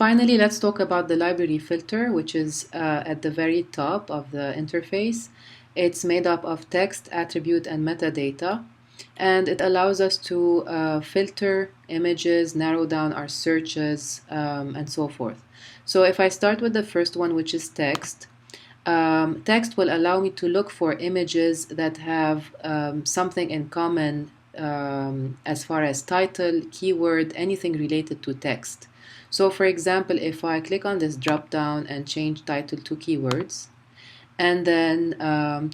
Finally, let's talk about the library filter, which is at the very top of the interface. It's made up of text, attribute, and metadata, and it allows us to filter images, narrow down our searches, and so forth. So if I start with the first one, which is text, text will allow me to look for images that have something in common as far as title, keyword, anything related to text. So for example, if I click on this drop down and change title to keywords, and then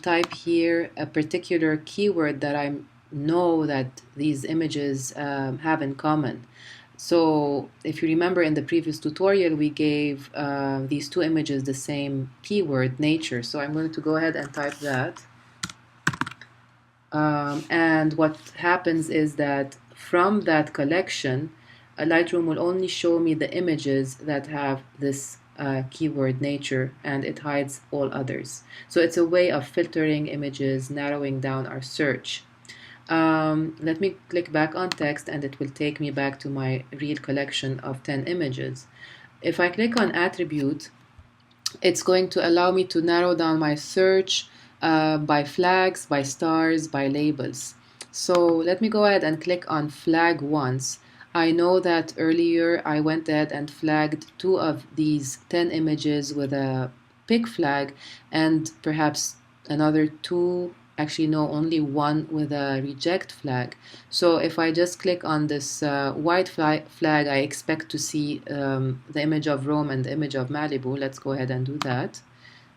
type here a particular keyword that I know that these images have in common. So if you remember in the previous tutorial, we gave these two images the same keyword, nature. So I'm going to go ahead and type that. And what happens is that from that collection, Lightroom will only show me the images that have this keyword nature, and it hides all others. So it's a way of filtering images, narrowing down our search. Let me click back on text and it will take me back to my real collection of 10 images. If I click on attribute, it's going to allow me to narrow down my search by flags, by stars, by labels. So let me go ahead and click on flag once. I know that earlier I went ahead and flagged 2 of these 10 images with a pick flag and perhaps another 2, actually no, only 1 with a reject flag. So if I just click on this white flag, I expect to see the image of Rome and the image of Malibu. Let's go ahead and do that.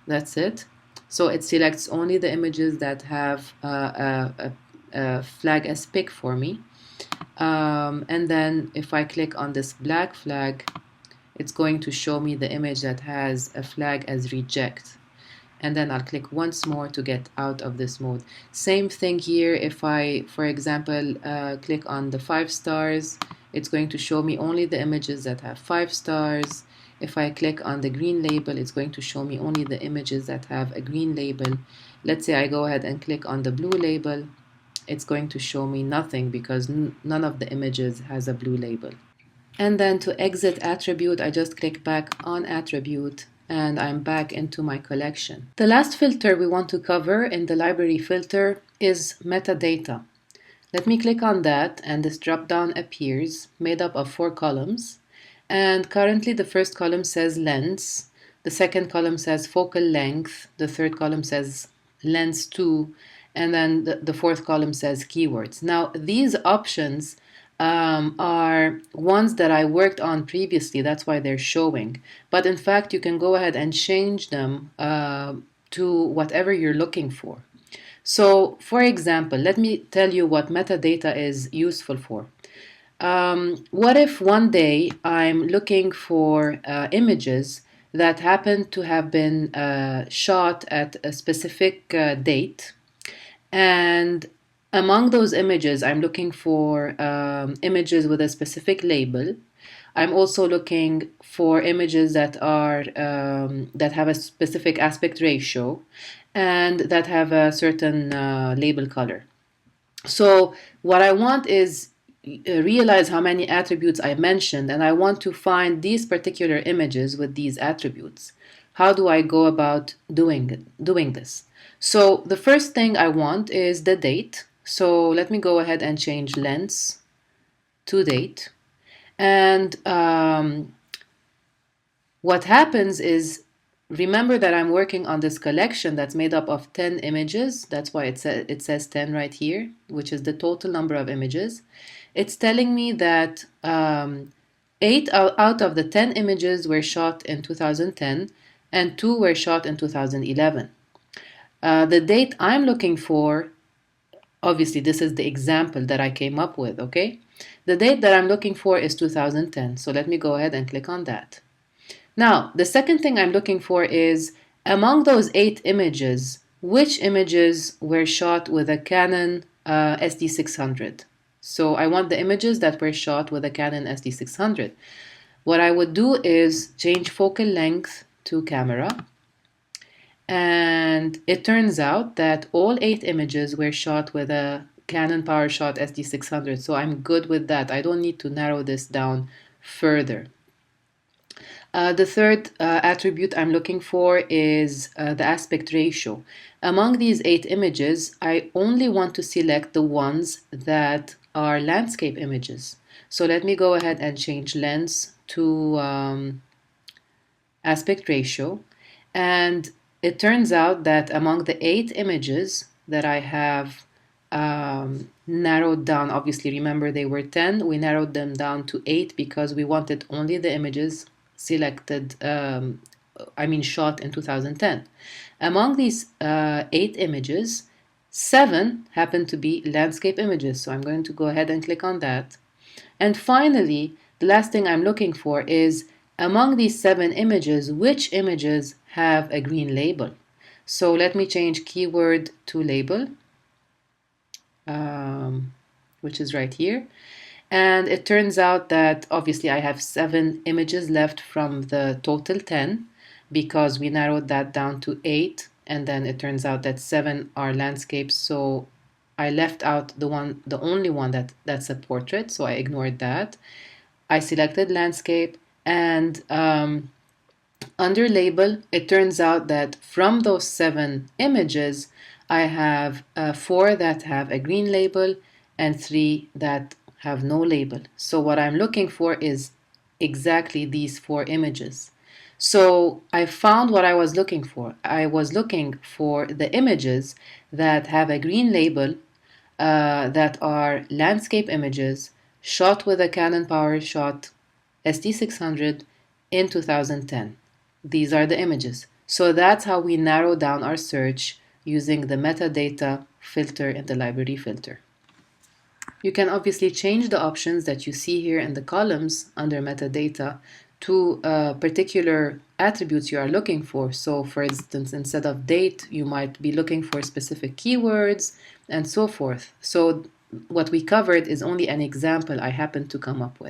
That's it. So it selects only the images that have a flag as pick for me. And then if I click on this black flag, it's going to show me the image that has a flag as reject. And then I'll click once more to get out of this mode. Same thing here. If I, for example, click on the 5 stars, it's going to show me only the images that have 5 stars. If I click on the green label, it's going to show me only the images that have a green label. Let's say I go ahead and click on the blue label. It's going to show me nothing because none of the images has a blue label. And then to exit attribute, I just click back on attribute and I'm back into my collection. The last filter we want to cover in the library filter is metadata. Let me click on that and this drop down appears, made up of 4 columns. And currently the first column says lens, the second column says focal length, the third column says lens 2, and then the fourth column says keywords. Now these options are ones that I worked on previously, that's why they're showing. But in fact, you can go ahead and change them to whatever you're looking for. So for example, let me tell you what metadata is useful for. What if one day I'm looking for images that happen to have been shot at a specific date, and among those images I'm looking for images with a specific label. I'm also looking for images that are that have a specific aspect ratio and that have a certain label color. So what I want is realize how many attributes I mentioned, and I want to find these particular images with these attributes. How do I go about doing this? So the first thing I want is the date. So let me go ahead and change lens to date. And what happens is, remember that I'm working on this collection that's made up of 10 images. That's why it says 10 right here, which is the total number of images. It's telling me that 8 out of the 10 images were shot in 2010 and 2 were shot in 2011. The date I'm looking for, obviously this is the example that I came up with, okay? The date that I'm looking for is 2010, so let me go ahead and click on that. Now, the second thing I'm looking for is, among those 8 images, which images were shot with a Canon SD600? So I want the images that were shot with a Canon SD600. What I would do is change focal length to camera. And it turns out that all 8 images were shot with a Canon PowerShot SD600. So I'm good with that. I don't need to narrow this down further. The third attribute I'm looking for is the aspect ratio. Among these 8 images, I only want to select the ones that are landscape images. So let me go ahead and change lens to aspect ratio. And it turns out that among the 8 images that I have narrowed down, obviously, remember they were 10, we narrowed them down to 8 because we wanted only the images selected, shot in 2010. Among these 8 images, 7 happen to be landscape images. So I'm going to go ahead and click on that. And finally, the last thing I'm looking for is among these 7 images, which images have a green label? So let me change keyword to label, which is right here. And it turns out that obviously I have 7 images left from the total 10 because we narrowed that down to 8. And then it turns out that 7 are landscapes. So I left out the only one that's a portrait. So I ignored that. I selected landscape, and under label, it turns out that from those 7 images, I have 4 that have a green label and 3 that have no label. So what I'm looking for is exactly these 4 images. So I found what I was looking for. I was looking for the images that have a green label, that are landscape images shot with a Canon PowerShot SD600 in 2010. These are the images. So that's how we narrow down our search using the metadata filter in the library filter. You can obviously change the options that you see here in the columns under metadata to particular attributes you are looking for. So for instance, instead of date, you might be looking for specific keywords and so forth. So what we covered is only an example I happened to come up with.